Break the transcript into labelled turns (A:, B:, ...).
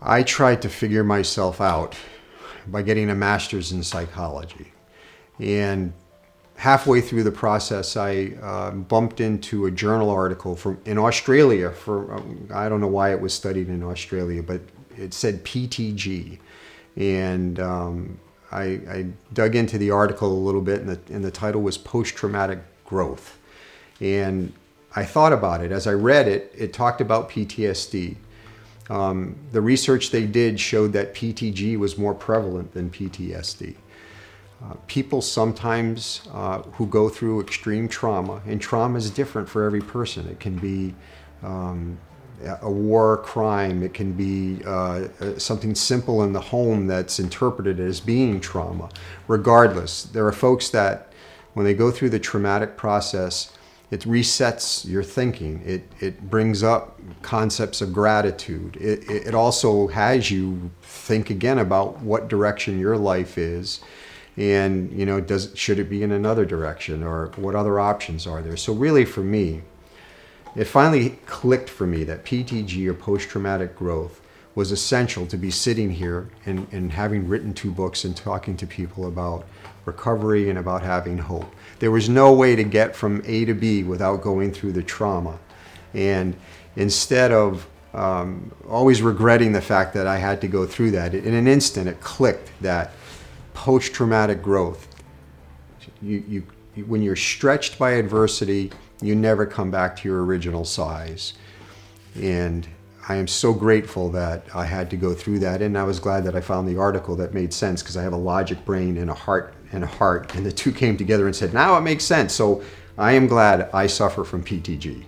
A: I tried to figure myself out by getting a master's in psychology. And halfway through the process, I bumped into a journal article in Australia I don't know why it was studied in Australia, but it said PTG. And I dug into the article a little bit, and the title was Post-Traumatic Growth. And I thought about it. As I read it, it talked about PTSD. The research they did showed that PTG was more prevalent than PTSD. People sometimes who go through extreme trauma, and trauma is different for every person. It can be a war crime, it can be something simple in the home that's interpreted as being trauma. Regardless, there are folks that when they go through the traumatic process, it resets your thinking. It brings up concepts of gratitude. It also has you think again about what direction your life is, and should it be in another direction, or what other options are there. So really, for me, it finally clicked for me that PTG, or post-traumatic growth, was essential to be sitting here and having written 2 books and talking to people about recovery and about having hope. There was no way to get from A to B without going through the trauma. And instead of always regretting the fact that I had to go through that, in an instant it clicked that post-traumatic growth, when you're stretched by adversity, you never come back to your original size. And I am so grateful that I had to go through that, and I was glad that I found the article that made sense, because I have a logic brain and a heart, and the two came together and said, now it makes sense. So I am glad I suffer from PTG.